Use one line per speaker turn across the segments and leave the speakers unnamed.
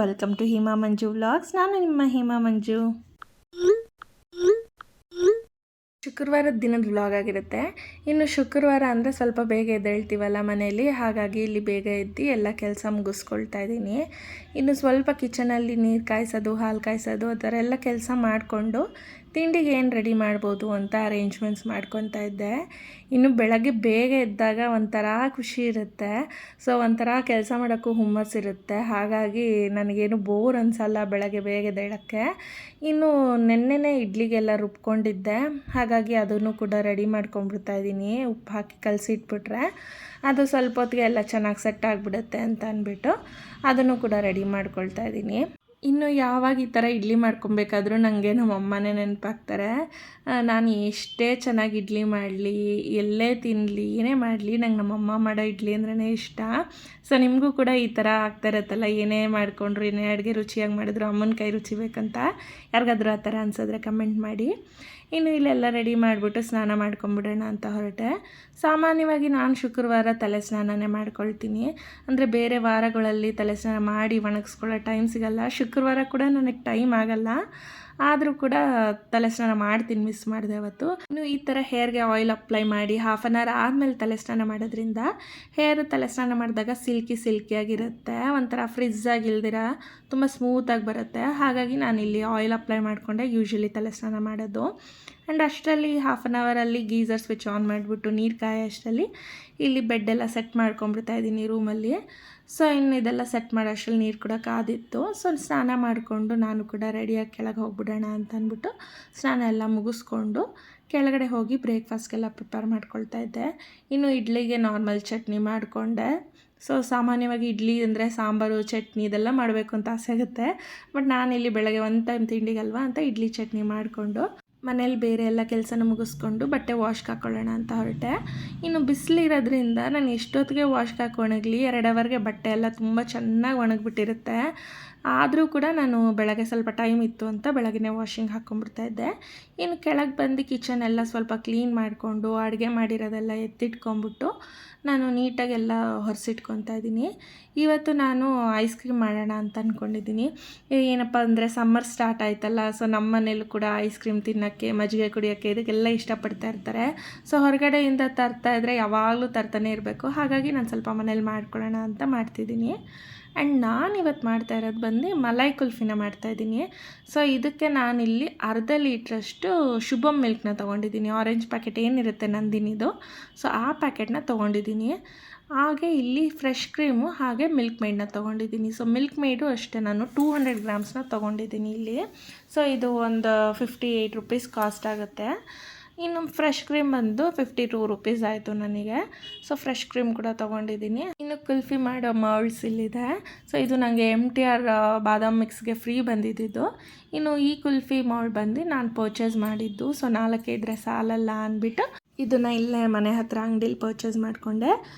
Welcome to Hema Manju vlogs. ನಾನು ನಿಮ್ಮ ಹೇಮಾ ಮಂಜು. ಶುಕ್ರವಾರದ ದಿನದ ವ್ಲಾಗ್ ಆಗಿರುತ್ತೆ. ಇನ್ನು ಶುಕ್ರವಾರ ಅಂದರೆ ಸ್ವಲ್ಪ ಬೇಗ ಎದ್ದೇಳ್ತೀವಲ್ಲ ಮನೆಯಲ್ಲಿ, ಹಾಗಾಗಿ ಇಲ್ಲಿ ಬೇಗ ಎದ್ದು ಎಲ್ಲ ಕೆಲಸ ಮುಗಿಸ್ಕೊಳ್ತಾ ಇದ್ದೀನಿ. ಇನ್ನು ಸ್ವಲ್ಪ ಕಿಚನಲ್ಲಿ ನೀರು ಕಾಯಿಸೋದು, ಹಾಲು ಕಾಯಿಸೋದು ಆ ಥರ ಎಲ್ಲ ಕೆಲಸ ಮಾಡಿಕೊಂಡು ತಿಂಡಿಗೆ ಏನು ರೆಡಿ ಮಾಡ್ಬೋದು ಅಂತ ಅರೇಂಜ್ಮೆಂಟ್ಸ್ ಮಾಡ್ಕೊತಾ ಇದ್ದೆ. ಇನ್ನು ಬೆಳಗ್ಗೆ ಬೇಗ ಎದ್ದಾಗ ಒಂಥರ ಖುಷಿ ಇರುತ್ತೆ. ಸೊ ಒಂಥರ ಕೆಲಸ ಮಾಡೋಕ್ಕೂ ಹುಮ್ಮಸ್ಸಿರುತ್ತೆ. ಹಾಗಾಗಿ ನನಗೇನು ಬೋರ್ ಅನಿಸಲ್ಲ ಬೆಳಗ್ಗೆ ಬೇಗ ಎದ್ದೇಳೋಕ್ಕೆ. ಇನ್ನು ನೆನ್ನೆನೇ ಇಡ್ಲಿಗೆಲ್ಲ ರುಬ್ಕೊಂಡಿದ್ದೆ, ಹಾಗಾಗಿ ಅದನ್ನು ಕೂಡ ರೆಡಿ ಮಾಡ್ಕೊಂಡ್ಬಿಡ್ತಾ ಇದ್ದೀನಿ. ಉಪ್ಪು ಹಾಕಿ ಕಲಸಿಟ್ಬಿಟ್ರೆ ಅದು ಸ್ವಲ್ಪ ಹೊತ್ತಿಗೆ ಎಲ್ಲ ಚೆನ್ನಾಗಿ ಸೆಟ್ ಆಗಿಬಿಡುತ್ತೆ ಅಂತ ಅಂದ್ಬಿಟ್ಟು ಅದನ್ನು ಕೂಡ ರೆಡಿ ಮಾಡ್ಕೊಳ್ತಾ ಇದ್ದೀನಿ. ಇನ್ನು ಯಾವಾಗ ಈ ಥರ ಇಡ್ಲಿ ಮಾಡ್ಕೊಬೇಕಾದ್ರೂ ನನಗೆ ನಮ್ಮ ಅಮ್ಮನೇ ನೆನಪಾಗ್ತಾರೆ. ನಾನು ಎಷ್ಟೇ ಚೆನ್ನಾಗಿ ಇಡ್ಲಿ ಮಾಡಲಿ, ಎಲ್ಲೇ ತಿನ್ನಲಿ, ಏನೇ ಮಾಡಲಿ, ನಂಗೆ ನಮ್ಮಮ್ಮ ಮಾಡೋ ಇಡ್ಲಿ ಅಂದ್ರೇ ಇಷ್ಟ. ಸೊ ನಿಮಗೂ ಕೂಡ ಈ ಥರ ಆಗ್ತಾ ಇರುತ್ತಲ್ಲ, ಏನೇ ಮಾಡಿಕೊಂಡ್ರು, ಏನೇ ಅಡುಗೆ ರುಚಿಯಾಗಿ ಮಾಡಿದ್ರು ಅಮ್ಮನ ಕೈ ರುಚಿ ಬೇಕಂತ ಯಾರಿಗಾದ್ರೂ ಆ ಥರ ಅನ್ಸಿದ್ರೆ ಕಮೆಂಟ್ ಮಾಡಿ. ಇನ್ನು ಇಲ್ಲೆಲ್ಲ ರೆಡಿ ಮಾಡಿಬಿಟ್ಟು ಸ್ನಾನ ಮಾಡ್ಕೊಂಬಿಡೋಣ ಅಂತ ಹೊರಟೆ. ಸಾಮಾನ್ಯವಾಗಿ ನಾನು ಶುಕ್ರವಾರ ತಲೆ ಸ್ನಾನನೇ ಮಾಡ್ಕೊಳ್ತೀನಿ. ಅಂದರೆ ಬೇರೆ ವಾರಗಳಲ್ಲಿ ತಲೆ ಸ್ನಾನ ಮಾಡಿ ಒಣಗಿಸ್ಕೊಳ್ಳೋ ಟೈಮ್ ಸಿಗಲ್ಲ. ಶುಕ್ರವಾರ ಕೂಡ ನನಗೆ ಟೈಮ್ ಆಗಲ್ಲ, ಆದರೂ ಕೂಡ ತಲೆ ಸ್ನಾನ ಮಾಡ್ತೀನಿ, ಮಿಸ್ ಮಾಡಿದೆ ಅವತ್ತು. ಇನ್ನು ಈ ಥರ ಹೇರ್ಗೆ ಆಯಿಲ್ ಅಪ್ಲೈ ಮಾಡಿ ಹಾಫ್ ಆನ್ ಅವರ್ ಆದಮೇಲೆ ತಲೆ ಸ್ನಾನ ಮಾಡೋದ್ರಿಂದ ಹೇರ್ ತಲೆ ಸ್ನಾನ ಮಾಡಿದಾಗ ಸಿಲ್ಕಿಯಾಗಿರುತ್ತೆ. ಒಂಥರ ಫ್ರಿಜ್ ಆಗಿಲ್ದಿರ ತುಂಬ ಸ್ಮೂತಾಗಿ ಬರುತ್ತೆ. ಹಾಗಾಗಿ ನಾನಿಲ್ಲಿ ಆಯಿಲ್ ಅಪ್ಲೈ ಮಾಡಿಕೊಂಡೆ ಯೂಶ್ವಲಿ ತಲೆ ಸ್ನಾನ ಮಾಡೋದು. ಆ್ಯಂಡ್ ಅಷ್ಟರಲ್ಲಿ ಹಾಫ್ ಆನ್ ಅವರಲ್ಲಿ ಗೀಝರ್ ಸ್ವಿಚ್ ಆನ್ ಮಾಡಿಬಿಟ್ಟು ನೀರು ಕಾಯೋ ಅಷ್ಟರಲ್ಲಿ ಇಲ್ಲಿ ಬೆಡ್ಡೆಲ್ಲ ಸೆಟ್ ಮಾಡ್ಕೊಂಡ್ಬಿಡ್ತಾ ಇದ್ದೀನಿ ರೂಮಲ್ಲಿ. ಸೊ ಇನ್ನು ಇದೆಲ್ಲ ಸೆಟ್ ಮಾಡೋ ಅಷ್ಟರಲ್ಲಿ ನೀರು ಕೂಡ ಕಾದಿತ್ತು. ಸೊ ಸ್ನಾನ ಮಾಡಿಕೊಂಡು ನಾನು ಕೂಡ ರೆಡಿಯಾಗಿ ಕೆಳಗೆ ಹೋಗ್ಬಿಡೋಣ ಅಂತ ಅಂದ್ಬಿಟ್ಟು ಸ್ನಾನ ಎಲ್ಲ ಮುಗಿಸ್ಕೊಂಡು ಕೆಳಗಡೆ ಹೋಗಿ ಬ್ರೇಕ್ಫಾಸ್ಟ್ಗೆಲ್ಲ ಪ್ರಿಪೇರ್ ಮಾಡ್ಕೊಳ್ತಾ ಇದ್ದೆ. ಇನ್ನು ಇಡ್ಲಿಗೆ ನಾರ್ಮಲ್ ಚಟ್ನಿ ಮಾಡಿಕೊಂಡೆ. ಸೊ ಸಾಮಾನ್ಯವಾಗಿ ಇಡ್ಲಿ ಅಂದರೆ ಸಾಂಬಾರು, ಚಟ್ನಿ ಇದೆಲ್ಲ ಮಾಡಬೇಕು ಅಂತ ಆಸೆ ಆಗುತ್ತೆ. ಬಟ್ ನಾನಿಲ್ಲಿ ಬೆಳಗ್ಗೆ ಒಂದು ಟೈಮ್ ತಿಂಡಿಗಲ್ವಾ ಅಂತ ಇಡ್ಲಿ ಚಟ್ನಿ ಮಾಡಿಕೊಂಡು ಮನೇಲಿ ಬೇರೆ ಎಲ್ಲ ಕೆಲಸನ ಮುಗಿಸ್ಕೊಂಡು ಬಟ್ಟೆ ವಾಶ್ಗೆ ಹಾಕ್ಕೊಳ್ಳೋಣ ಅಂತ ಹೊರಟೆ. ಇನ್ನು ಬಿಸಿಲಿರೋದ್ರಿಂದ ನಾನು ಎಷ್ಟೊತ್ತಿಗೆ ವಾಶ್ಗೆ ಹಾಕಿ ಒಣಗಲಿ 2 ಅವರ್ಗೆ ಬಟ್ಟೆ ಎಲ್ಲ ತುಂಬ ಚೆನ್ನಾಗಿ ಒಣಗಿಬಿಟ್ಟಿರುತ್ತೆ. ಆದರೂ ಕೂಡ ನಾನು ಬೆಳಗ್ಗೆ ಸ್ವಲ್ಪ ಟೈಮ್ ಇತ್ತು ಅಂತ ಬೆಳಗ್ಗೆ ವಾಷಿಂಗ್ ಹಾಕ್ಕೊಂಡ್ಬಿಡ್ತಾ ಇದ್ದೆ. ಇನ್ನು ಕೆಳಗೆ ಬಂದು ಕಿಚನ್ ಎಲ್ಲ ಸ್ವಲ್ಪ ಕ್ಲೀನ್ ಮಾಡಿಕೊಂಡು ಅಡುಗೆ ಮಾಡಿರೋದೆಲ್ಲ ಎತ್ತಿಟ್ಕೊಂಬಿಟ್ಟು ನಾನು ನೀಟಾಗೆಲ್ಲ ಹೊರಿಸಿಟ್ಕೊತಾ ಇದ್ದೀನಿ. ಇವತ್ತು ನಾನು ಐಸ್ ಕ್ರೀಮ್ ಮಾಡೋಣ ಅಂತ ಅಂದ್ಕೊಂಡಿದ್ದೀನಿ. ಏನಪ್ಪ ಅಂದರೆ ಸಮ್ಮರ್ ಸ್ಟಾರ್ಟ್ ಆಯ್ತಲ್ಲ, ಸೊ ನಮ್ಮ ಮನೇಲೂ ಕೂಡ ಐಸ್ ಕ್ರೀಮ್ ತಿನ್ನೋಕ್ಕೆ, ಮಜ್ಜಿಗೆ ಕುಡಿಯೋಕ್ಕೆ ಇದಕ್ಕೆಲ್ಲ ಇಷ್ಟಪಡ್ತಾ ಇರ್ತಾರೆ. ಸೊ ಹೊರಗಡೆಯಿಂದ ತರ್ತಾ ಇದ್ದರೆ ಯಾವಾಗಲೂ ತರ್ತಾನೆ ಇರಬೇಕು. ಹಾಗಾಗಿ ನಾನು ಸ್ವಲ್ಪ ಮನೇಲಿ ಮಾಡ್ಕೊಳ್ಳೋಣ ಅಂತ ಮಾಡ್ತಿದ್ದೀನಿ. ಆ್ಯಂಡ್ ನಾನು ಇವತ್ತು ಮಾಡ್ತಾ ಇರೋದು ಬಂದು ಮಲೈ ಕುಲ್ಫಿನ ಮಾಡ್ತಾಯಿದ್ದೀನಿ. ಸೊ ಇದಕ್ಕೆ ನಾನಿಲ್ಲಿ ಅರ್ಧ ಲೀಟ್ರಷ್ಟು ಶುಭಮ್ ಮಿಲ್ಕ್ನ ತೊಗೊಂಡಿದ್ದೀನಿ. ಆರೆಂಜ್ ಪ್ಯಾಕೆಟ್ ಏನಿರುತ್ತೆ ನಂದಿನಿದು, ಸೊ ಆ ಪ್ಯಾಕೆಟ್ನ ತೊಗೊಂಡಿದ್ದೀನಿ. ಹಾಗೆ ಇಲ್ಲಿ ಫ್ರೆಶ್ ಕ್ರೀಮು ಹಾಗೆ ಮಿಲ್ಕ್ ಮೇಡನ್ನ ತೊಗೊಂಡಿದ್ದೀನಿ. ಸೊ ಮಿಲ್ಕ್ ಮೇಡು ಅಷ್ಟೇ ನಾನು 200 ಗ್ರಾಮ್ಸ್ನ ತೊಗೊಂಡಿದ್ದೀನಿ ಇಲ್ಲಿ. ಸೊ ಇದು ಒಂದು 58 ರುಪೀಸ್ ಕಾಸ್ಟ್ ಆಗುತ್ತೆ. ಇನ್ನು ಫ್ರೆಶ್ ಕ್ರೀಮ್ ಬಂದು 52 ರುಪೀಸ್ ಆಯಿತು ನನಗೆ. ಸೊ ಫ್ರೆಶ್ ಕ್ರೀಮ್ ಕೂಡ ತೊಗೊಂಡಿದ್ದೀನಿ. ಇನ್ನು ಕುಲ್ಫಿ ಮಾಡೋ ಮೌಲ್ಡ್ಸ್ ಇಲ್ಲಿದೆ. ಸೊ ಇದು ನನಗೆ MTR ಬಾದಾಮ್ ಮಿಕ್ಸ್ಗೆ ಫ್ರೀ ಬಂದಿದ್ದು. ಇನ್ನು ಈ ಕುಲ್ಫಿ ಮೌಲ್ಡ್ ಬಂದು ನಾನು ಪರ್ಚೇಸ್ ಮಾಡಿದ್ದು. ಸೊ 4 ಇದ್ದರೆ ಸಾಲಲ್ಲ ಅಂದ್ಬಿಟ್ಟು ಇದನ್ನು ಇಲ್ಲೇ ಮನೆ ಹತ್ರ ಅಂಗಡಿಲಿ ಪರ್ಚೇಸ್ ಮಾಡಿಕೊಂಡೆ.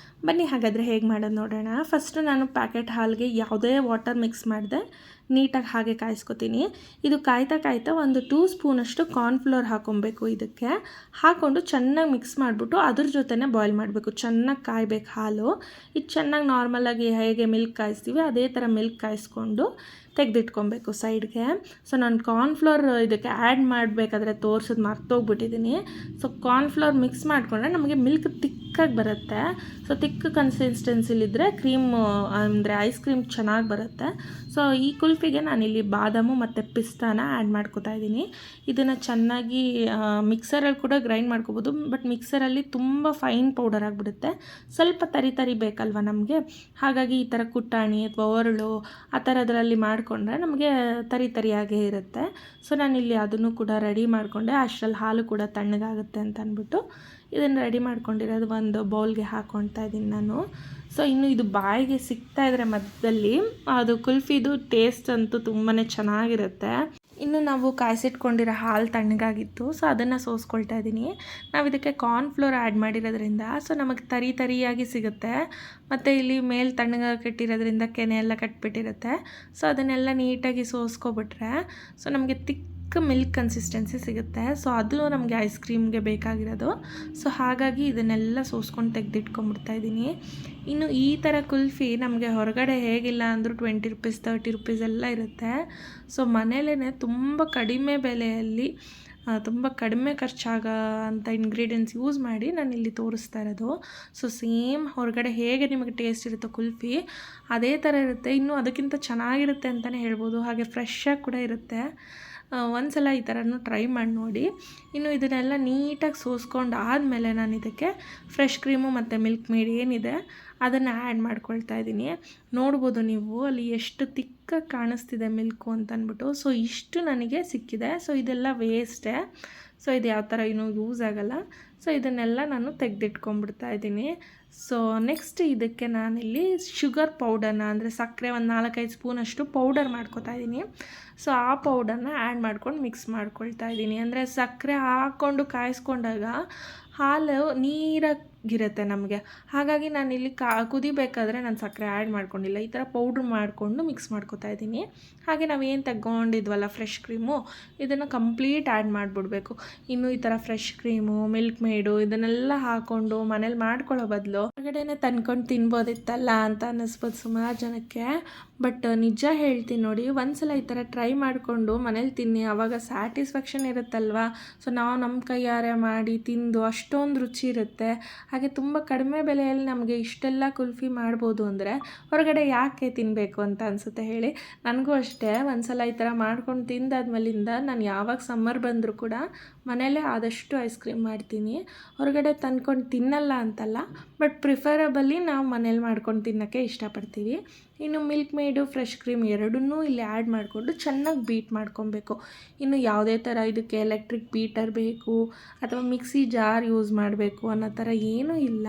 ಬನ್ನಿ ಹಾಗಾದರೆ ಹೇಗೆ ಮಾಡೋದು ನೋಡೋಣ. ಫಸ್ಟು ನಾನು ಪ್ಯಾಕೆಟ್ ಹಾಲಿಗೆ ಯಾವುದೇ ವಾಟರ್ ಮಿಕ್ಸ್ ಮಾಡಿದೆ ನೀಟಾಗಿ ಹಾಗೆ ಕಾಯಿಸ್ಕೊತೀನಿ. ಇದು ಕಾಯ್ತಾ ಒಂದು 2 ಸ್ಪೂನಷ್ಟು ಕಾರ್ನ್ಫ್ಲೋರ್ ಹಾಕ್ಕೊಬೇಕು. ಇದಕ್ಕೆ ಹಾಕ್ಕೊಂಡು ಚೆನ್ನಾಗಿ ಮಿಕ್ಸ್ ಮಾಡಿಬಿಟ್ಟು ಅದ್ರ ಜೊತೆನೇ ಬಾಯ್ಲ್ ಮಾಡಬೇಕು. ಚೆನ್ನಾಗಿ ಕಾಯಬೇಕು ಹಾಲು. ಇದು ಚೆನ್ನಾಗಿ ನಾರ್ಮಲಾಗಿ ಹೇಗೆ ಮಿಲ್ಕ್ ಕಾಯಿಸ್ತೀವಿ ಅದೇ ಥರ ಮಿಲ್ಕ್ ಕಾಯಿಸ್ಕೊಂಡು ತೆಗೆದಿಟ್ಕೊಬೇಕು ಸೈಡ್ಗೆ. ಸೊ ನಾನು ಕಾರ್ನ್ಫ್ಲೋರ್ ಇದಕ್ಕೆ ಆ್ಯಡ್ ಮಾಡಬೇಕಾದ್ರೆ ತೋರಿಸೋದು ಮರ್ತೋಗ್ಬಿಟ್ಟಿದ್ದೀನಿ. ಸೊ ಕಾರ್ನ್ಫ್ಲೋರ್ ಮಿಕ್ಸ್ ಮಾಡಿಕೊಂಡ್ರೆ ನಮಗೆ ಮಿಲ್ಕ್ ತಿಕ್ಕಾಗಿ ಬರುತ್ತೆ. ಸೊ ತಿಕ್ಕ ಕನ್ಸಿಸ್ಟೆನ್ಸಿಲಿದ್ದರೆ ಕ್ರೀಮ್ ಅಂದರೆ ಐಸ್ ಕ್ರೀಮ್ ಚೆನ್ನಾಗಿ ಬರುತ್ತೆ. ಸೊ ಈ ಕುಲ್ಫಿಗೆ ನಾನಿಲ್ಲಿ ಬಾದಾಮು ಮತ್ತು ಪಿಸ್ತಾನ ಆ್ಯಡ್ ಮಾಡ್ಕೊತಾ ಇದ್ದೀನಿ. ಇದನ್ನು ಚೆನ್ನಾಗಿ ಮಿಕ್ಸರಲ್ಲಿ ಕೂಡ ಗ್ರೈಂಡ್ ಮಾಡ್ಕೋಬೋದು. ಬಟ್ ಮಿಕ್ಸರಲ್ಲಿ ತುಂಬ ಫೈನ್ ಪೌಡರ್ ಆಗಿಬಿಡುತ್ತೆ. ಸ್ವಲ್ಪ ತರಿ ಬೇಕಲ್ವ ನಮಗೆ, ಹಾಗಾಗಿ ಈ ಥರ ಕುಟ್ಟಾಣಿ ಅಥವಾ ಒರಳು ಆ ಥರದ್ರಲ್ಲಿ ಮಾಡಿಕೊಂಡ್ರೆ ನಮಗೆ ತರಿಯಾಗೇ ಇರುತ್ತೆ. ಸೊ ನಾನಿಲ್ಲಿ ಅದನ್ನು ಕೂಡ ರೆಡಿ ಮಾಡಿಕೊಂಡೆ. ಅಷ್ಟರಲ್ಲಿ ಹಾಲು ಕೂಡ ತಣ್ಣಗಾಗುತ್ತೆ ಅಂತ ಅಂದ್ಬಿಟ್ಟು ಇದನ್ನು ರೆಡಿ ಮಾಡ್ಕೊಂಡಿರೋದು ಒಂದು ಬೌಲ್ಗೆ ಹಾಕ್ಕೊಳ್ತಾ ಇದ್ದೀನಿ ನಾನು. ಸೊ ಇನ್ನು ಇದು ಬಾಯಿಗೆ ಸಿಗ್ತಾ ಇದ್ರೆ ಮಧ್ಯದಲ್ಲಿ ಅದು ಕುಲ್ಫಿದು ಟೇಸ್ಟ್ ಅಂತೂ ತುಂಬಾ ಚೆನ್ನಾಗಿರುತ್ತೆ. ಇನ್ನು ನಾವು ಕಾಯಿಸಿಟ್ಕೊಂಡಿರೋ ಹಾಲು ತಣ್ಣಗಾಗಿತ್ತು. ಸೊ ಅದನ್ನು ಸೋಸ್ಕೊಳ್ತಾ ಇದ್ದೀನಿ. ನಾವು ಇದಕ್ಕೆ ಕಾರ್ನ್ಫ್ಲೋರ್ ಆ್ಯಡ್ ಮಾಡಿರೋದ್ರಿಂದ ಸೊ ನಮಗೆ ತರಿಯಾಗಿ ಸಿಗುತ್ತೆ. ಮತ್ತು ಇಲ್ಲಿ ಮೇಲೆ ತಣ್ಣಗಾಗಿ ಕಟ್ಟಿರೋದ್ರಿಂದ ಕೆನೆ ಎಲ್ಲ ಕಟ್ಬಿಟ್ಟಿರುತ್ತೆ. ಸೊ ಅದನ್ನೆಲ್ಲ ನೀಟಾಗಿ ಸೋಸ್ಕೊಬಿಟ್ರೆ ಸೊ ನಮಗೆ ಮಿಲ್ಕ್ ಕನ್ಸಿಸ್ಟೆನ್ಸಿ ಸಿಗುತ್ತೆ. ಸೊ ಅದು ನಮಗೆ ಐಸ್ ಕ್ರೀಮ್ಗೆ ಬೇಕಾಗಿರೋದು. ಸೊ ಹಾಗಾಗಿ ಇದನ್ನೆಲ್ಲ ಸೋಸ್ಕೊಂಡು ತೆಗೆದಿಟ್ಕೊಂಡ್ಬಿಡ್ತಾ ಇದ್ದೀನಿ. ಇನ್ನು ಈ ಥರ ಕುಲ್ಫಿ ನಮಗೆ ಹೊರಗಡೆ ಹೇಗಿಲ್ಲ ಅಂದರೂ 20 ರುಪೀಸ್ 30 ರುಪೀಸ್ ಎಲ್ಲ ಇರುತ್ತೆ. ಸೊ ಮನೇಲೇ ತುಂಬ ಕಡಿಮೆ ಬೆಲೆಯಲ್ಲಿ ತುಂಬ ಕಡಿಮೆ ಖರ್ಚಾಗೋ ಅಂಥ ಇಂಗ್ರೀಡಿಯೆಂಟ್ಸ್ ಯೂಸ್ ಮಾಡಿ ನಾನಿಲ್ಲಿ ತೋರಿಸ್ತಾ ಇರೋದು. ಸೊ ಸೇಮ್ ಹೊರಗಡೆ ಹೇಗೆ ನಿಮಗೆ ಟೇಸ್ಟ್ ಇರುತ್ತೋ ಕುಲ್ಫಿ ಅದೇ ಥರ ಇರುತ್ತೆ, ಇನ್ನೂ ಅದಕ್ಕಿಂತ ಚೆನ್ನಾಗಿರುತ್ತೆ ಅಂತಲೇ ಹೇಳ್ಬೋದು. ಹಾಗೆ ಫ್ರೆಶ್ಶಾಗಿ ಕೂಡ ಇರುತ್ತೆ. ಒಂದು ಸಲ ಈ ಥರನೂ ಟ್ರೈ ಮಾಡಿ ನೋಡಿ. ಇನ್ನು ಇದನ್ನೆಲ್ಲ ನೀಟಾಗಿ ಸೋಸ್ಕೊಂಡು ಆದಮೇಲೆ ನಾನು ಇದಕ್ಕೆ ಫ್ರೆಶ್ ಕ್ರೀಮು ಮತ್ತು ಮಿಲ್ಕ್ ಮೇಡ್ ಏನಿದೆ ಅದನ್ನು ಆ್ಯಡ್ ಮಾಡ್ಕೊಳ್ತಾ ಇದ್ದೀನಿ. ನೋಡ್ಬೋದು ನೀವು ಅಲ್ಲಿ ಎಷ್ಟು ತಿಕ್ಕಾಗಿ ಕಾಣಿಸ್ತಿದೆ ಮಿಲ್ಕು ಅಂತ ಅಂದ್ಬಿಟ್ಟು. ಸೊ ಇಷ್ಟು ನನಗೆ ಸಿಕ್ಕಿದೆ. ಸೊ ಇದೆಲ್ಲ ವೇಸ್ಟೇ. ಸೊ ಇದು ಯಾವ ಥರ ಇನ್ನೂ ಯೂಸ್ ಆಗೋಲ್ಲ. ಸೊ ಇದನ್ನೆಲ್ಲ ನಾನು ತೆಗೆದಿಟ್ಕೊಂಡ್ಬಿಡ್ತಾ ಇದ್ದೀನಿ. ಸೊ ನೆಕ್ಸ್ಟ್ ಇದಕ್ಕೆ ನಾನಿಲ್ಲಿ ಶುಗರ್ ಪೌಡರ್ನ ಅಂದರೆ ಸಕ್ಕರೆ ಒಂದು 4-5 ಸ್ಪೂನಷ್ಟು ಪೌಡರ್ ಮಾಡ್ಕೊತಾ ಇದ್ದೀನಿ. ಸೊ ಆ ಪೌಡರ್ನ ಆ್ಯಡ್ ಮಾಡ್ಕೊಂಡು ಮಿಕ್ಸ್ ಮಾಡ್ಕೊಳ್ತಾ ಇದ್ದೀನಿ. ಅಂದರೆ ಸಕ್ಕರೆ ಹಾಕ್ಕೊಂಡು ಕಾಯಿಸ್ಕೊಂಡಾಗ ಹಾಲು ನೀರಾಗಿರುತ್ತೆ ನಮಗೆ. ಹಾಗಾಗಿ ನಾನಿಲ್ಲಿ ಕುದಿಬೇಕಾದ್ರೆ ನಾನು ಸಕ್ಕರೆ ಆ್ಯಡ್ ಮಾಡ್ಕೊಂಡಿಲ್ಲ. ಈ ಥರ ಪೌಡ್ರ್ ಮಾಡಿಕೊಂಡು ಮಿಕ್ಸ್ ಮಾಡ್ಕೊತಾ ಇದ್ದೀನಿ. ಹಾಗೆ ನಾವೇನು ತಗೊಂಡಿದ್ವಲ್ಲ ಫ್ರೆಶ್ ಕ್ರೀಮು ಇದನ್ನು ಕಂಪ್ಲೀಟ್ ಆ್ಯಡ್ ಮಾಡಿಬಿಡ್ಬೇಕು. ಇನ್ನು ಈ ಥರ ಫ್ರೆಶ್ ಕ್ರೀಮು ಮಿಲ್ಕ್ ಮೇಡು ಇದನ್ನೆಲ್ಲ ಹಾಕ್ಕೊಂಡು ಮನೇಲಿ ಮಾಡ್ಕೊಳ್ಳೋ ಬದಲು ಹೊರಗಡೆನೇ ತಂದ್ಕೊಂಡು ತಿನ್ಬೋದಿತ್ತಲ್ಲ ಅಂತ ಅನ್ನಿಸ್ಬೋದು ಸುಮಾರು ಜನಕ್ಕೆ. ಬಟ್ ನಿಜ ಹೇಳ್ತೀನಿ ನೋಡಿ, ಒಂದ್ಸಲ ಈ ಥರ ಟ್ರೈ ಮಾಡಿಕೊಂಡು ಮನೇಲಿ ತಿನ್ನಿ, ಆವಾಗ ಸ್ಯಾಟಿಸ್ಫ್ಯಾಕ್ಷನ್ ಇರುತ್ತಲ್ವ. ಸೊ ನಾವು ನಮ್ಮ ಕೈಯಾರೆ ಮಾಡಿ ತಿಂದು ಅಷ್ಟೊಂದು ರುಚಿ ಇರುತ್ತೆ. ಹಾಗೆ ತುಂಬ ಕಡಿಮೆ ಬೆಲೆಯಲ್ಲಿ ನಮಗೆ ಇಷ್ಟೆಲ್ಲ ಕುಲ್ಫಿ ಮಾಡ್ಬೋದು ಅಂದರೆ ಹೊರಗಡೆ ಯಾಕೆ ತಿನ್ನಬೇಕು ಅಂತ ಅನಿಸುತ್ತೆ ಹೇಳಿ. ನನಗೂ ಅಷ್ಟೇ ಒಂದ್ಸಲ ಈ ಥರ ಮಾಡ್ಕೊಂಡು ತಿಂದಾದ್ಮೇಲಿಂದ ನಾನು ಯಾವಾಗ ಸಮ್ಮರ್ ಬಂದರೂ ಕೂಡ ಮನೇಲೇ ಆದಷ್ಟು ಐಸ್ ಕ್ರೀಮ್ ಮಾಡ್ತೀನಿ. ಹೊರಗಡೆ ತಂದ್ಕೊಂಡು ತಿನ್ನಲ್ಲ ಅಂತಲ್ಲ, ಬಟ್ ಪ್ರಿಫರಬಲಿ ನಾವು ಮನೇಲಿ ಮಾಡ್ಕೊಂಡು ತಿನ್ನೋಕ್ಕೆ ಇಷ್ಟಪಡ್ತೀವಿ. ಇನ್ನು ಮಿಲ್ಕ್ ಮೇಡು ಫ್ರೆಶ್ ಕ್ರೀಮ್ ಎರಡನ್ನೂ ಇಲ್ಲಿ ಆ್ಯಡ್ ಮಾಡಿಕೊಂಡು ಚೆನ್ನಾಗಿ ಬೀಟ್ ಮಾಡ್ಕೊಬೇಕು. ಇನ್ನು ಯಾವುದೇ ಥರ ಇದಕ್ಕೆ ಎಲೆಕ್ಟ್ರಿಕ್ ಬೀಟರ್ ಬೇಕು ಅಥವಾ ಮಿಕ್ಸಿ ಜಾರ್ ಯೂಸ್ ಮಾಡಬೇಕು ಅನ್ನೋ ಥರ ಏನೂ ಇಲ್ಲ.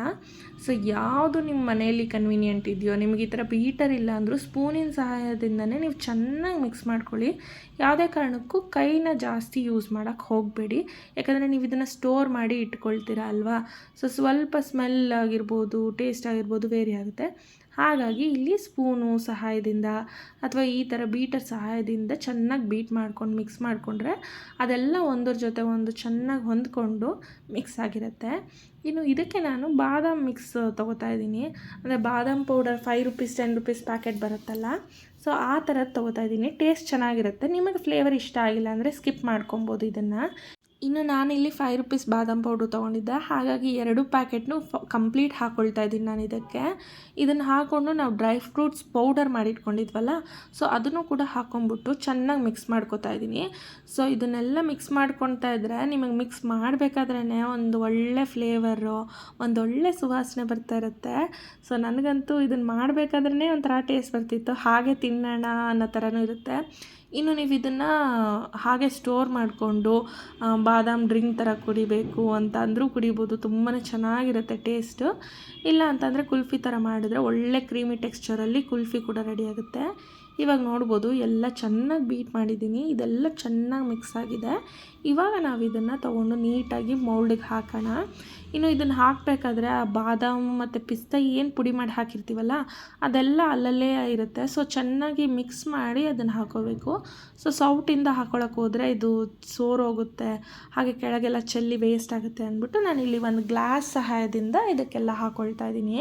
ಸೊ ಯಾವುದು ನಿಮ್ಮ ಮನೆಯಲ್ಲಿ ಕನ್ವೀನಿಯೆಂಟ್ ಇದೆಯೋ, ನಿಮಗೆ ಈ ಥರ ಬೀಟರ್ ಇಲ್ಲ ಅಂದರೂ ಸ್ಪೂನಿನ ಸಹಾಯದಿಂದನೇ ನೀವು ಚೆನ್ನಾಗಿ ಮಿಕ್ಸ್ ಮಾಡ್ಕೊಳ್ಳಿ. ಯಾವುದೇ ಕಾರಣಕ್ಕೂ ಕೈನ ಜಾಸ್ತಿ ಯೂಸ್ ಮಾಡೋಕ್ಕೆ ಹೋಗಬೇಡಿ. ಯಾಕಂದರೆ ನೀವು ಇದನ್ನು ಸ್ಟೋರ್ ಮಾಡಿ ಇಟ್ಕೊಳ್ತೀರ ಅಲ್ವಾ. ಸೊ ಸ್ವಲ್ಪ ಸ್ಮೆಲ್ ಆಗಿರ್ಬೋದು, ಟೇಸ್ಟ್ ಆಗಿರ್ಬೋದು ವೇರಿ ಆಗುತ್ತೆ. ಹಾಗಾಗಿ ಇಲ್ಲಿ ಸ್ಪೂನು ಸಹಾಯದಿಂದ ಅಥವಾ ಈ ಥರ ಬೀಟರ್ ಸಹಾಯದಿಂದ ಚೆನ್ನಾಗಿ ಬೀಟ್ ಮಾಡ್ಕೊಂಡು ಮಿಕ್ಸ್ ಮಾಡಿಕೊಂಡ್ರೆ ಅದೆಲ್ಲ ಒಂದರ ಜೊತೆ ಒಂದು ಚೆನ್ನಾಗಿ ಹೊಂದ್ಕೊಂಡು ಮಿಕ್ಸ್ ಆಗಿರುತ್ತೆ. ಇನ್ನು ಇದಕ್ಕೆ ನಾನು ಬಾದಾಮ್ ಮಿಕ್ಸ್ ತೊಗೋತಾ ಇದ್ದೀನಿ. ಅಂದರೆ ಬಾದಾಮ್ ಪೌಡರ್ 5 ರುಪೀಸ್ 10 ರುಪೀಸ್ ಪ್ಯಾಕೆಟ್ ಬರುತ್ತಲ್ಲ, ಸೊ ಆ ಥರದ್ದು ತೊಗೋತಾ ಇದ್ದೀನಿ. ಟೇಸ್ಟ್ ಚೆನ್ನಾಗಿರುತ್ತೆ. ನಿಮಗೆ ಫ್ಲೇವರ್ ಇಷ್ಟ ಆಗಿಲ್ಲ ಅಂದರೆ ಸ್ಕಿಪ್ ಮಾಡ್ಕೊಬೋದು ಇದನ್ನು. ಇನ್ನು ನಾನಿಲ್ಲಿ 5 ರುಪೀಸ್ ಬಾದಾಮ್ ಪೌಡ್ರು ತೊಗೊಂಡಿದ್ದೆ. ಹಾಗಾಗಿ 2 ಪ್ಯಾಕೆಟ್ನು ಕಂಪ್ಲೀಟ್ ಹಾಕ್ಕೊಳ್ತಾ ಇದ್ದೀನಿ ನಾನು ಇದಕ್ಕೆ. ಇದನ್ನು ಹಾಕ್ಕೊಂಡು ನಾವು ಡ್ರೈ ಫ್ರೂಟ್ಸ್ ಪೌಡರ್ ಮಾಡಿಟ್ಕೊಂಡಿದ್ವಲ್ಲ, ಸೊ ಅದನ್ನು ಕೂಡ ಹಾಕ್ಕೊಂಬಿಟ್ಟು ಚೆನ್ನಾಗಿ ಮಿಕ್ಸ್ ಮಾಡ್ಕೊತಾ ಇದ್ದೀನಿ. ಸೊ ಇದನ್ನೆಲ್ಲ ಮಿಕ್ಸ್ ಮಾಡ್ಕೊತಾ ಇದ್ದರೆ ನಿಮಗೆ ಮಿಕ್ಸ್ ಮಾಡಬೇಕಾದ್ರೇ ಒಂದು ಒಳ್ಳೆ ಫ್ಲೇವರು, ಒಂದೊಳ್ಳೆ ಸುವಾಸನೆ ಬರ್ತಾ ಇರುತ್ತೆ. ಸೊ ನನಗಂತೂ ಇದನ್ನು ಮಾಡಬೇಕಾದ್ರೇ ಒಂಥರ ಟೇಸ್ಟ್ ಬರ್ತಿತ್ತು. ಹಾಗೆ ತಿನ್ನೋಣ ಅನ್ನೋ ಥರನೂ ಇರುತ್ತೆ. ಇನ್ನು ನೀವು ಇದನ್ನು ಹಾಗೆ ಸ್ಟೋರ್ ಮಾಡಿಕೊಂಡು ಬಾದಾಮ್ ಡ್ರಿಂಕ್ ಥರ ಕುಡಿಬೇಕು ಅಂತ ಅಂದರೂ ಕುಡಿಬೋದು. ತುಂಬಾ ಚೆನ್ನಾಗಿರುತ್ತೆ ಟೇಸ್ಟು. ಇಲ್ಲ ಅಂತಂದರೆ ಕುಲ್ಫಿ ಥರ ಮಾಡಿದ್ರೆ ಒಳ್ಳೆ ಕ್ರೀಮಿ ಟೆಕ್ಸ್ಚರಲ್ಲಿ ಕುಲ್ಫಿ ಕೂಡ ರೆಡಿ ಆಗುತ್ತೆ. ಇವಾಗ ನೋಡ್ಬೋದು ಎಲ್ಲ ಚೆನ್ನಾಗಿ ಬೀಟ್ ಮಾಡಿದ್ದೀನಿ. ಇದೆಲ್ಲ ಚೆನ್ನಾಗಿ ಮಿಕ್ಸ್ ಆಗಿದೆ. ಇವಾಗ ನಾವು ಇದನ್ನು ತೊಗೊಂಡು ನೀಟಾಗಿ ಮೌಲ್ಡಿಗೆ ಹಾಕೋಣ. ಇನ್ನು ಇದನ್ನು ಹಾಕಬೇಕಾದ್ರೆ ಆ ಬಾದಾಮ್ ಮತ್ತು ಪಿಸ್ತಾ ಏನು ಪುಡಿ ಮಾಡಿ ಹಾಕಿರ್ತೀವಲ್ಲ ಅದೆಲ್ಲ ಅಲ್ಲಲ್ಲೇ ಇರುತ್ತೆ. ಸೊ ಚೆನ್ನಾಗಿ ಮಿಕ್ಸ್ ಮಾಡಿ ಅದನ್ನು ಹಾಕೋಬೇಕು. ಸೊ ಸೌಟಿಂದ ಹಾಕ್ಕೊಳಕ್ಕೆ ಹೋದರೆ ಇದು ಸೋರೋಗುತ್ತೆ, ಹಾಗೆ ಕೆಳಗೆಲ್ಲ ಚೆಲ್ಲಿ ವೇಸ್ಟ್ ಆಗುತ್ತೆ ಅಂದ್ಬಿಟ್ಟು ನಾನಿಲ್ಲಿ ಒಂದು ಗ್ಲಾಸ್ ಸಹಾಯದಿಂದ ಇದಕ್ಕೆಲ್ಲ ಹಾಕ್ಕೊಳ್ತಾ ಇದ್ದೀನಿ.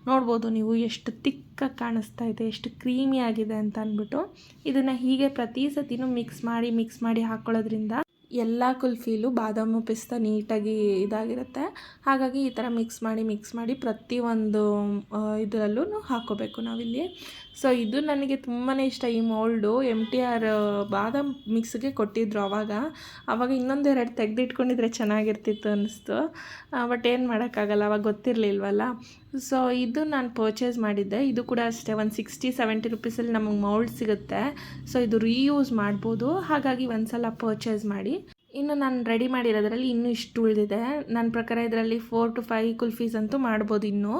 ನೋಡ್ಬೋದು ನೀವು ಎಷ್ಟು ತಿಕ್ಕಾಗಿ ಕಾಣಿಸ್ತಾ ಇದೆ, ಎಷ್ಟು ಕ್ರೀಮಿ ಆಗಿದೆ ಅಂತ ಅಂದ್ಬಿಟ್ಟು. ಇದನ್ನು ಹೀಗೆ ಪ್ರತಿ ಸತಿನೂ ಮಿಕ್ಸ್ ಮಾಡಿ ಹಾಕ್ಕೊಳ್ಳೋದ್ರಿಂದ ಎಲ್ಲ ಕುಲ್ಫಿಲೂ ಬಾದಾಮು ಪಿಸ್ತಾ ನೀಟಾಗಿ ಇದಾಗಿರುತ್ತೆ. ಹಾಗಾಗಿ ಈ ಥರ ಮಿಕ್ಸ್ ಮಾಡಿ ಪ್ರತಿಯೊಂದು ಇದರಲ್ಲೂ ಹಾಕ್ಕೋಬೇಕು ನಾವಿಲ್ಲಿ. ಸೊ ಇದು ನನಗೆ ತುಂಬಾ ಇಷ್ಟ. ಈ ಮೋಲ್ಡು MTR ಬಾದಾಮ್ ಮಿಕ್ಸ್ಗೆ ಕೊಟ್ಟಿದ್ದರು ಆವಾಗ ಇನ್ನೊಂದೆರಡು ತೆಗೆದಿಟ್ಕೊಂಡಿದ್ರೆ ಚೆನ್ನಾಗಿರ್ತಿತ್ತು ಅನ್ನಿಸ್ತು. ಬಟ್ ಏನು ಮಾಡೋಕ್ಕಾಗಲ್ಲ, ಅವಾಗ ಗೊತ್ತಿರಲಿಲ್ವಲ್ಲ. ಸೊ ಇದು ನಾನು ಪರ್ಚೇಸ್ ಮಾಡಿದ್ದೆ. ಇದು ಕೂಡ ಅಷ್ಟೇ ಒಂದು 60-70 ರುಪೀಸಲ್ಲಿ ನಮಗೆ ಮೌಲ್ಡ್ ಸಿಗುತ್ತೆ. ಸೊ ಇದು ರೀಯೂಸ್ ಮಾಡ್ಬೋದು. ಹಾಗಾಗಿ ಒಂದು ಸಲ ಪರ್ಚೇಸ್ ಮಾಡಿ. ಇನ್ನು ನಾನು ರೆಡಿ ಮಾಡಿರೋದ್ರಲ್ಲಿ ಇನ್ನೂ ಇಷ್ಟು ಉಳಿದಿದೆ. ನನ್ನ ಪ್ರಕಾರ ಇದರಲ್ಲಿ 4 to 5 ಕುಲ್ಫೀಸ್ ಅಂತೂ ಮಾಡ್ಬೋದು ಇನ್ನೂ.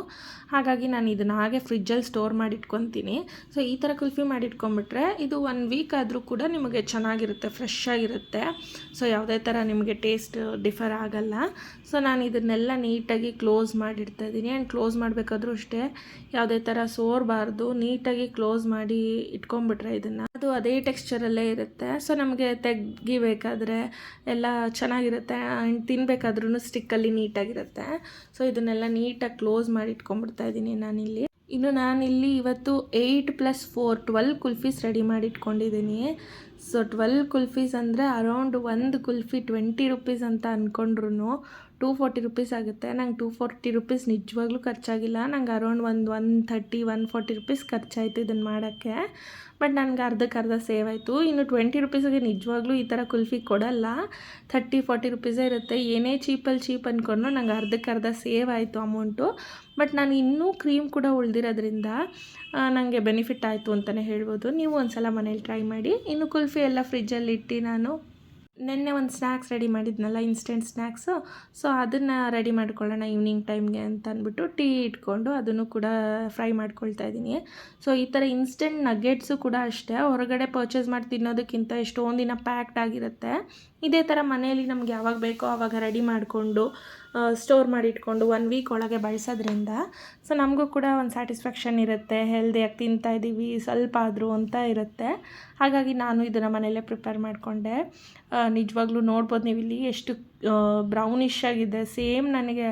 ಹಾಗಾಗಿ ನಾನು ಇದನ್ನು ಹಾಗೆ ಫ್ರಿಜ್ಜಲ್ಲಿ ಸ್ಟೋರ್ ಮಾಡಿ ಇಟ್ಕೊತೀನಿ. ಸೊ ಈ ಥರ ಕುಲ್ಫಿ ಮಾಡಿಟ್ಕೊಂಬಿಟ್ರೆ ಇದು 1 ವೀಕ್ ಆದರೂ ಕೂಡ ನಿಮಗೆ ಚೆನ್ನಾಗಿರುತ್ತೆ, ಫ್ರೆಶ್ ಆಗಿರುತ್ತೆ. ಸೊ ಯಾವುದೇ ಥರ ನಿಮಗೆ ಟೇಸ್ಟ್ ಡಿಫರ್ ಆಗಲ್ಲ. ಸೊ ನಾನು ಇದನ್ನೆಲ್ಲ ನೀಟಾಗಿ ಕ್ಲೋಸ್ ಮಾಡಿಡ್ತಾ ಇದ್ದೀನಿ. ಆ್ಯಂಡ್ ಕ್ಲೋಸ್ ಮಾಡಬೇಕಾದ್ರೂ ಅಷ್ಟೇ ಯಾವುದೇ ಥರ ಸೋರಬಾರ್ದು, ನೀಟಾಗಿ ಕ್ಲೋಸ್ ಮಾಡಿ ಇಟ್ಕೊಂಬಿಟ್ರೆ ಇದನ್ನು ಅದು ಅದೇ ಟೆಕ್ಸ್ಚರಲ್ಲೇ ಇರುತ್ತೆ. ಸೊ ನಮಗೆ ತೆಗಿಬೇಕಾದ್ರೆ ಎಲ್ಲ ಚೆನ್ನಾಗಿರುತ್ತೆ ಆ್ಯಂಡ್ ತಿನ್ನಬೇಕಾದ್ರೂ ಸ್ಟಿಕ್ಕಲ್ಲಿ ನೀಟಾಗಿರುತ್ತೆ. ಸೊ ಇದನ್ನೆಲ್ಲ ನೀಟಾಗಿ ಕ್ಲೋಸ್ ಮಾಡಿ ಇಟ್ಕೊಂಡ್ಬಿಡ್ತಾ ಇದ್ದೀನಿ ನಾನಿಲ್ಲಿ. ಇನ್ನು ನಾನಿಲ್ಲಿ ಇವತ್ತು 8+4 12 ಕುಲ್ಫೀಸ್ ರೆಡಿ ಮಾಡಿ ಇಟ್ಕೊಂಡಿದ್ದೀನಿ. ಸೊ 12 ಕುಲ್ಫೀಸ್ ಅಂದರೆ ಅರೌಂಡ್ ಒಂದು ಕುಲ್ಫಿ 20 ರುಪೀಸ್ ಅಂತ ಅಂದ್ಕೊಂಡ್ರು 240 ರುಪೀಸ್ ಆಗುತ್ತೆ. ನಂಗೆ 240 ರುಪೀಸ್ ನಿಜವಾಗ್ಲೂ ಖರ್ಚಾಗಿಲ್ಲ. ನಂಗೆ ಅರೌಂಡ್ 130 140 ರುಪೀಸ್ ಖರ್ಚಾಯಿತು ಇದನ್ನು ಮಾಡೋಕ್ಕೆ. ಬಟ್ ನನಗೆ ಅರ್ಧಕ್ಕರ್ಧ ಸೇವ್ ಆಯಿತು. ಇನ್ನು 20 ರುಪೀಸಿಗೆ ನಿಜವಾಗ್ಲೂ ಈ ಥರ ಕುಲ್ಫಿ ಕೊಡಲ್ಲ, 30-40 ರುಪೀಸೇ ಇರುತ್ತೆ. ಏನೇ ಚೀಪಲ್ಲಿ ಚೀಪ್ ಅಂದ್ಕೊಂಡು ನಂಗೆ ಅರ್ಧಕ್ಕರ್ಧ ಸೇವ್ ಆಯಿತು ಅಮೌಂಟು. ಬಟ್ ನಾನು ಇನ್ನೂ ಕ್ರೀಮ್ ಕೂಡ ಉಳಿದಿರೋದ್ರಿಂದ ನನಗೆ ಬೆನಿಫಿಟ್ ಆಯಿತು ಅಂತಲೇ ಹೇಳ್ಬೋದು. ನೀವು ಒಂದು ಸಲ ಮನೇಲಿ ಟ್ರೈ ಮಾಡಿ. ಇನ್ನು ಕುಲ್ಫಿ ಎಲ್ಲ ಫ್ರಿಜ್ಜಲ್ಲಿ ಇಟ್ಟು ನಾನು ನೆನ್ನೆ ಒಂದು ಸ್ನ್ಯಾಕ್ಸ್ ರೆಡಿ ಮಾಡಿದ್ನಲ್ಲ, ಇನ್ಸ್ಟೆಂಟ್ ಸ್ನ್ಯಾಕ್ಸು. ಸೊ ಅದನ್ನು ರೆಡಿ ಮಾಡ್ಕೊಳ್ಳೋಣ ಈವ್ನಿಂಗ್ ಟೈಮ್ಗೆ ಅಂತ ಅಂದ್ಬಿಟ್ಟು ಟೀ ಇಟ್ಕೊಂಡು ಅದನ್ನು ಕೂಡ ಫ್ರೈ ಮಾಡ್ಕೊಳ್ತಾ ಇದ್ದೀನಿ. ಸೊ ಈ ಥರ ಇನ್ಸ್ಟೆಂಟ್ ನಗ್ಗೆಟ್ಸು ಕೂಡ ಅಷ್ಟೇ, ಹೊರಗಡೆ ಪರ್ಚೇಸ್ ಮಾಡಿ ತಿನ್ನೋದಕ್ಕಿಂತ ಎಷ್ಟೊಂದು ದಿನ ಪ್ಯಾಕ್ಡ್ ಆಗಿರುತ್ತೆ. ಇದೇ ಥರ ಮನೆಯಲ್ಲಿ ನಮ್ಗೆ ಯಾವಾಗ ಬೇಕೋ ಆವಾಗ ರೆಡಿ ಮಾಡಿಕೊಂಡು ಸ್ಟೋರ್ ಮಾಡಿ ಇಟ್ಕೊಂಡು 1 ವೀಕ್ ಒಳಗೆ ಬಳಸೋದ್ರಿಂದ ಸೊ ನಮಗೂ ಕೂಡ ಒಂದು ಸ್ಯಾಟಿಸ್ಫ್ಯಾಕ್ಷನ್ ಇರುತ್ತೆ, ಹೆಲ್ದಿಯಾಗಿ ತಿಂತಾಯಿದ್ದೀವಿ ಸ್ವಲ್ಪ ಆದರೂ ಅಂತ ಇರುತ್ತೆ. ಹಾಗಾಗಿ ನಾನು ಇದನ್ನು ಮನೆಯಲ್ಲೇ ಪ್ರಿಪೇರ್ ಮಾಡಿಕೊಂಡೆ. ನಿಜವಾಗ್ಲೂ ನೋಡ್ಬೋದು ನೀವು ಇಲ್ಲಿ ಎಷ್ಟು ಬ್ರೌನಿಶ್ ಆಗಿದೆ. ಸೇಮ್ ನನಗೆ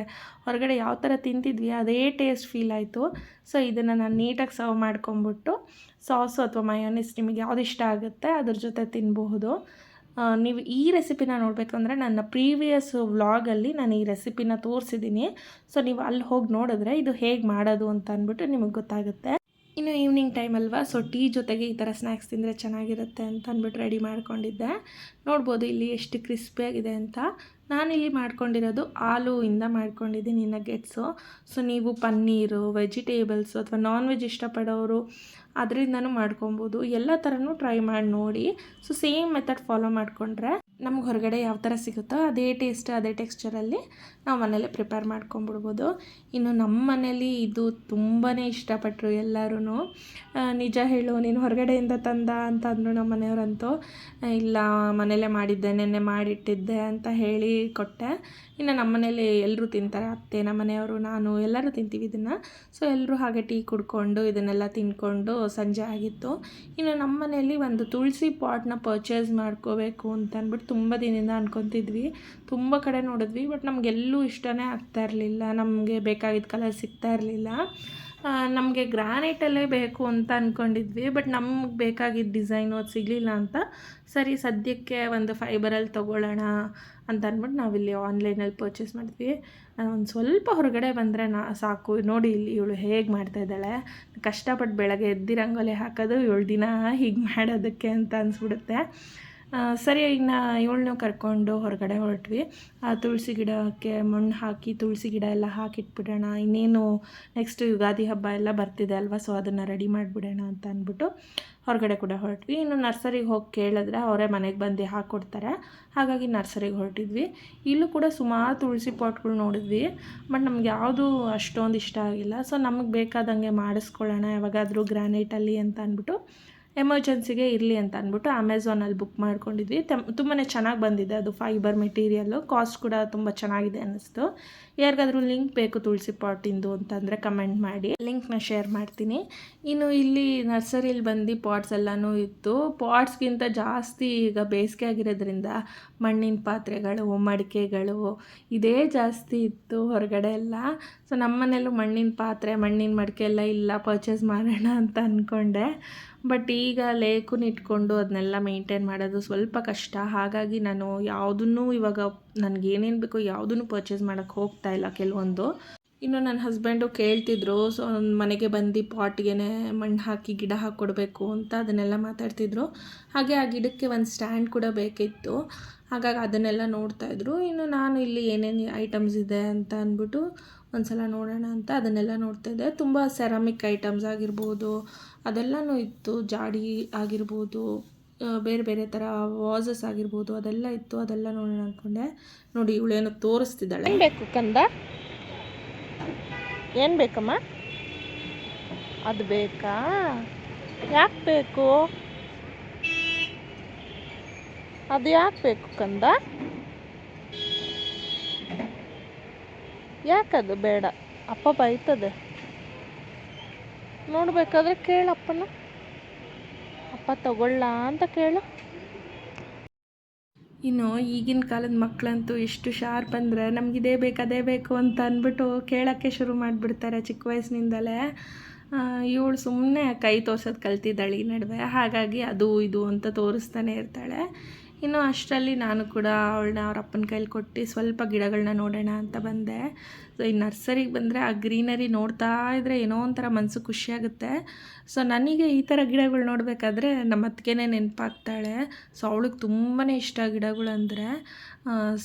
ಹೊರಗಡೆ ಯಾವ ಥರ ತಿಂತಿದ್ವಿ ಅದೇ ಟೇಸ್ಟ್ ಫೀಲ್ ಆಯಿತು. ಸೊ ಇದನ್ನು ನಾನು ನೀಟಾಗಿ ಸರ್ವ್ ಮಾಡ್ಕೊಂಬಿಟ್ಟು ಸಾಸು ಅಥವಾ ಮಯೋನೀಸ್ ನಿಮಗೆ ಯಾವ್ದು ಇಷ್ಟ ಆಗುತ್ತೆ ಅದ್ರ ಜೊತೆ ತಿನ್ನಬಹುದು. ನೀವು ಈ ರೆಸಿಪಿನ ನೋಡಬೇಕಂದ್ರೆ ನನ್ನ ಪ್ರೀವಿಯಸ್ ವ್ಲಾಗಲ್ಲಿ ನಾನು ಈ ರೆಸಿಪಿನ ತೋರಿಸಿದ್ದೀನಿ. ಸೊ ನೀವು ಅಲ್ಲಿ ಹೋಗಿ ನೋಡಿದ್ರೆ ಇದು ಹೇಗೆ ಮಾಡೋದು ಅಂತ ಅಂದ್ಬಿಟ್ಟು ನಿಮಗೆ ಗೊತ್ತಾಗುತ್ತೆ. ಇನ್ನು ಈವ್ನಿಂಗ್ ಟೈಮ್ ಅಲ್ವಾ, ಸೊ ಟೀ ಜೊತೆಗೆ ಈ ಥರ ಸ್ನ್ಯಾಕ್ಸ್ ತಿಂದರೆ ಚೆನ್ನಾಗಿರುತ್ತೆ ಅಂತ ಅಂದ್ಬಿಟ್ಟು ರೆಡಿ ಮಾಡ್ಕೊಂಡಿದ್ದೆ. ನೋಡ್ಬೋದು ಇಲ್ಲಿ ಎಷ್ಟು ಕ್ರಿಸ್ಪಿಯಾಗಿದೆ ಅಂತ. ನಾನಿಲ್ಲಿ ಮಾಡ್ಕೊಂಡಿರೋದು ಆಲೂಯಿಂದ ಮಾಡ್ಕೊಂಡಿದ್ದೀನಿ ನಗ್ಗೆಟ್ಸು. ಸೊ ನೀವು ಪನ್ನೀರು, ವೆಜಿಟೇಬಲ್ಸು ಅಥವಾ ನಾನ್ ವೆಜ್ ಇಷ್ಟಪಡೋರು ಅದರಿಂದನೂ ಮಾಡ್ಕೊಬೋದು. ಎಲ್ಲ ಥರನೂ ಟ್ರೈ ಮಾಡಿ ನೋಡಿ. ಸೊ ಸೇಮ್ ಮೆಥಡ್ ಫಾಲೋ ಮಾಡಿಕೊಂಡ್ರೆ ನಮ್ಗೆ ಹೊರಗಡೆ ಯಾವ ಥರ ಸಿಗುತ್ತೋ ಅದೇ ಟೇಸ್ಟ್ ಅದೇ ಟೆಕ್ಸ್ಚರಲ್ಲಿ ನಾವು ಮನೇಲೆ ಪ್ರಿಪೇರ್ ಮಾಡ್ಕೊಂಬಿಡ್ಬೋದು. ಇನ್ನು ನಮ್ಮ ಮನೇಲಿ ಇದು ತುಂಬಾ ಇಷ್ಟಪಟ್ಟರು ಎಲ್ಲರೂ. ನಿಜ ಹೇಳು ನೀನು ಹೊರಗಡೆಯಿಂದ ತಂದ ಅಂತ ಅಂದರು ನಮ್ಮ ಮನೆಯವರಂತೂ. ಇಲ್ಲ ಮನೇಲೇ ಮಾಡಿದ್ದೆ, ನೆನ್ನೆ ಮಾಡಿಟ್ಟಿದ್ದೆ ಅಂತ ಹೇಳಿ ಕೊಟ್ಟೆ. ಇನ್ನು ನಮ್ಮ ಮನೇಲಿ ಎಲ್ಲರೂ ತಿಂತಾರೆ, ಅತ್ತೆ, ನಮ್ಮ ಮನೆಯವರು, ನಾನು ಎಲ್ಲರೂ ತಿಂತೀವಿ ಇದನ್ನು. ಸೊ ಎಲ್ಲರೂ ಹಾಗೆ ಟೀ ಕುಡ್ಕೊಂಡು ಇದನ್ನೆಲ್ಲ ತಿಂದ್ಕೊಂಡು ಸಂಜೆ ಆಗಿತ್ತು. ಇನ್ನು ನಮ್ಮ ಮನೆಯಲ್ಲಿ ಒಂದು ತುಳಸಿ ಪಾಟ್ನ ಪರ್ಚೇಸ್ ಮಾಡ್ಕೋಬೇಕು ಅಂತ ಅಂದ್ಬಿಟ್ಟು ತುಂಬ ದಿನದಿಂದ ಅನ್ಕೊತಿದ್ವಿ. ತುಂಬ ಕಡೆ ನೋಡಿದ್ವಿ, ಬಟ್ ನಮಗೆಲ್ಲೂ ಇಷ್ಟನೇ ಆಗ್ತಾ ಇರಲಿಲ್ಲ. ನಮಗೆ ಬೇಕಾಗಿದ್ದ ಕಲರ್ ಸಿಗ್ತಾ ಇರಲಿಲ್ಲ. ನಮಗೆ ಗ್ರಾನೈಟಲ್ಲೇ ಬೇಕು ಅಂತ ಅಂದ್ಕೊಂಡಿದ್ವಿ, ಬಟ್ ನಮ್ಗೆ ಬೇಕಾಗಿದ್ದ ಡಿಸೈನು ಅದು ಸಿಗಲಿಲ್ಲ ಅಂತ ಸರಿ ಸದ್ಯಕ್ಕೆ ಒಂದು ಫೈಬರಲ್ಲಿ ತೊಗೊಳ್ಳೋಣ ಅಂತ ಅಂದ್ಬಿಟ್ಟು ನಾವಿಲ್ಲಿ ಆನ್ಲೈನಲ್ಲಿ ಪರ್ಚೇಸ್ ಮಾಡಿದ್ವಿ. ಒಂದು ಸ್ವಲ್ಪ ಹೊರಗಡೆ ಬಂದರೆ ಸಾಕು. ನೋಡಿ ಇಲ್ಲಿ ಇವಳು ಹೇಗೆ ಮಾಡ್ತಾಯಿದ್ದಾಳೆ, ಕಷ್ಟಪಟ್ಟು ಬೆಳಗ್ಗೆ ಎದ್ದು ರಂಗೋಲಿ ಹಾಕೋದು 7 ದಿನ ಹೀಗೆ ಮಾಡೋದಕ್ಕೆ ಅಂತ ಅನಿಸ್ಬಿಡುತ್ತೆ. ಸರಿ ಇನ್ನು ಇವಳನ್ನೂ ಕರ್ಕೊಂಡು ಹೊರಗಡೆ ಹೊರಟ್ವಿ. ಆ ತುಳಸಿ ಗಿಡಕ್ಕೆ ಮಣ್ಣು ಹಾಕಿ ತುಳಸಿ ಗಿಡ ಎಲ್ಲ ಹಾಕಿಟ್ಬಿಡೋಣ, ಇನ್ನೇನು ನೆಕ್ಸ್ಟ್ ಯುಗಾದಿ ಹಬ್ಬ ಎಲ್ಲ ಬರ್ತಿದೆ ಅಲ್ವಾ, ಸೊ ಅದನ್ನು ರೆಡಿ ಮಾಡಿಬಿಡೋಣ ಅಂತ ಅಂದ್ಬಿಟ್ಟು ಹೊರಗಡೆ ಕೂಡ ಹೊರಟ್ವಿ. ಇನ್ನು ನರ್ಸರಿಗೆ ಹೋಗಿ ಕೇಳಿದ್ರೆ ಅವರೇ ಮನೆಗೆ ಬಂದು ಹಾಕ್ಕೊಡ್ತಾರೆ. ಹಾಗಾಗಿ ನರ್ಸರಿಗೆ ಹೊರಟಿದ್ವಿ. ಇಲ್ಲೂ ಕೂಡ ಸುಮಾರು ತುಳಸಿ ಪಾಟ್ಗಳು ನೋಡಿದ್ವಿ, ಬಟ್ ನಮ್ಗೆ ಯಾವುದೂ ಅಷ್ಟೊಂದು ಇಷ್ಟ ಆಗಿಲ್ಲ. ಸೊ ನಮಗೆ ಬೇಕಾದಂಗೆ ಮಾಡಿಸ್ಕೊಳ್ಳೋಣ ಯಾವಾಗಾದರೂ ಗ್ರಾನೈಟಲ್ಲಿ ಅಂತ ಅಂದ್ಬಿಟ್ಟು ಎಮರ್ಜೆನ್ಸಿಗೆ ಇರಲಿ ಅಂತ ಅಂದ್ಬಿಟ್ಟು ಅಮೆಝಾನಲ್ಲಿ ಬುಕ್ ಮಾಡ್ಕೊಂಡಿದ್ವಿ. ತುಂಬಾ ಚೆನ್ನಾಗಿ ಬಂದಿದೆ ಅದು ಫೈಬರ್ ಮೆಟೀರಿಯಲ್ಲು, ಕಾಸ್ಟ್ ಕೂಡ ತುಂಬ ಚೆನ್ನಾಗಿದೆ ಅನ್ನಿಸ್ತು. ಯಾರಿಗಾದ್ರೂ ಲಿಂಕ್ ಬೇಕು ತುಳಸಿ ಪಾಟಿಂದು ಅಂತಂದರೆ ಕಮೆಂಟ್ ಮಾಡಿ, ಲಿಂಕ್ನ ಶೇರ್ ಮಾಡ್ತೀನಿ. ಇನ್ನು ಇಲ್ಲಿ ನರ್ಸರಿಲಿ ಬಂದು ಪಾಟ್ಸ್ ಎಲ್ಲನೂ ಇತ್ತು. ಪಾಟ್ಸ್ಗಿಂತ ಜಾಸ್ತಿ ಈಗ ಬೇಸಿಗೆ ಆಗಿರೋದ್ರಿಂದ ಮಣ್ಣಿನ ಪಾತ್ರೆಗಳು, ಮಡಿಕೆಗಳು ಇದೇ ಜಾಸ್ತಿ ಇತ್ತು ಹೊರಗಡೆ ಎಲ್ಲ. ಸೊ ನಮ್ಮ ಮನೇಲೂ ಮಣ್ಣಿನ ಪಾತ್ರೆ, ಮಣ್ಣಿನ ಮಡಿಕೆ ಎಲ್ಲ ಇಲ್ಲ, ಪರ್ಚೇಸ್ ಮಾಡೋಣ ಅಂತ ಅಂದ್ಕೊಂಡೆ. ಬಟ್ ಈಗ ಲೇಕುನ ಇಟ್ಕೊಂಡು ಅದನ್ನೆಲ್ಲ ಮೇಂಟೈನ್ ಮಾಡೋದು ಸ್ವಲ್ಪ ಕಷ್ಟ. ಹಾಗಾಗಿ ನಾನು ಯಾವುದನ್ನು ಇವಾಗ ನನಗೇನೇನು ಬೇಕೋ ಯಾವುದನ್ನು ಪರ್ಚೇಸ್ ಮಾಡೋಕ್ಕೆ ಹೋಗ್ತಾ ಇಲ್ಲ ಕೆಲವೊಂದು. ಇನ್ನು ನನ್ನ ಹಸ್ಬೆಂಡು ಕೇಳ್ತಿದ್ರು, ಸೊ ಮನೆಗೆ ಬಂದು ಪಾಟ್ಗೆ ಮಣ್ಣು ಹಾಕಿ ಗಿಡ ಹಾಕ್ಕೊಡ್ಬೇಕು ಅಂತ ಅದನ್ನೆಲ್ಲ ಮಾತಾಡ್ತಿದ್ರು. ಹಾಗೆ ಆ ಗಿಡಕ್ಕೆ ಒಂದು ಸ್ಟ್ಯಾಂಡ್ ಕೂಡ ಬೇಕಿತ್ತು. ಹಾಗಾಗಿ ಅದನ್ನೆಲ್ಲ ನೋಡ್ತಾಯಿದ್ರು. ಇನ್ನು ನಾನು ಇಲ್ಲಿ ಏನೇನು ಐಟಮ್ಸ್ ಇದೆ ಅಂತ ಅಂದ್ಬಿಟ್ಟು ಒಂದು ಸಲ ನೋಡೋಣ ಅಂತ ಅದನ್ನೆಲ್ಲ ನೋಡ್ತಾಯಿದ್ದೆ. ತುಂಬ ಸೆರಾಮಿಕ್ ಐಟಮ್ಸ್ ಆಗಿರ್ಬೋದು ಅದೆಲ್ಲನೂ ಇತ್ತು, ಜಾಡಿ ಆಗಿರ್ಬೋದು, ಬೇರೆ ಬೇರೆ ಥರ ವಾಸಸ್ ಆಗಿರ್ಬೋದು ಅದೆಲ್ಲ ಇತ್ತು. ಅದೆಲ್ಲ ನೋಡೋಣ ಅಂದ್ಕೊಂಡೆ. ನೋಡಿ ಇವಳೇನು ತೋರಿಸ್ತಿದ್ದಾಳೆ. ಏನು ಬೇಕು ಕಂದ, ಏನು ಬೇಕಮ್ಮ, ಅದು ಬೇಕಾ, ಯಾಕೆ ಬೇಕು, ಅದು ಯಾಕೆ ಬೇಕು ಕಂದ, ಯಾಕದು ಬೇಡ, ಅಪ್ಪ ಬೈತದೆ. ನೋಡಬೇಕಾದ್ರೆ ಕೇಳಪ್ಪನ, ಅಪ್ಪ ತಗೊಳ್ಳಾ ಅಂತ ಕೇಳು. ಇನ್ನು ಈಗಿನ ಕಾಲದ ಮಕ್ಕಳಂತೂ ಎಷ್ಟು ಶಾರ್ಪ್ ಅಂದರೆ ನಮಗಿದೇ ಬೇಕು ಅದೇ ಬೇಕು ಅಂತ ಅಂದ್ಬಿಟ್ಟು ಕೇಳೋಕ್ಕೆ ಶುರು ಮಾಡಿಬಿಡ್ತಾರೆ ಚಿಕ್ಕ ವಯಸ್ಸಿನಿಂದಲೇ. ಇವಳು ಸುಮ್ಮನೆ ಕೈ ತೋರ್ಸೋದು ಕಲ್ತಿದ್ದಾಳೆ ಈ ನಡುವೆ, ಹಾಗಾಗಿ ಅದು ಇದು ಅಂತ ತೋರಿಸ್ತಾನೆ ಇರ್ತಾಳೆ. ಇನ್ನು ಅಷ್ಟರಲ್ಲಿ ನಾನು ಕೂಡ ಅವಳನ್ನ ಅವ್ರ ಅಪ್ಪನ ಕೈಲಿ ಕೊಟ್ಟು ಸ್ವಲ್ಪ ಗಿಡಗಳನ್ನ ನೋಡೋಣ ಅಂತ ಬಂದೆ. ಸೊ ಈ ನರ್ಸರಿಗೆ ಬಂದರೆ ಆ ಗ್ರೀನರಿ ನೋಡ್ತಾ ಇದ್ದರೆ ಏನೋ ಒಂಥರ ಮನಸ್ಸು ಖುಷಿಯಾಗುತ್ತೆ. ಸೊ ನನಗೆ ಈ ಥರ ಗಿಡಗಳು ನೋಡಬೇಕಾದ್ರೆ ನಮ್ಮ ಅತ್ತಿಗೆನೇ ನೆನಪಾಗ್ತಾಳೆ. ಸೊ ಅವಳಿಗೆ ತುಂಬಾ ಇಷ್ಟ ಗಿಡಗಳಂದರೆ.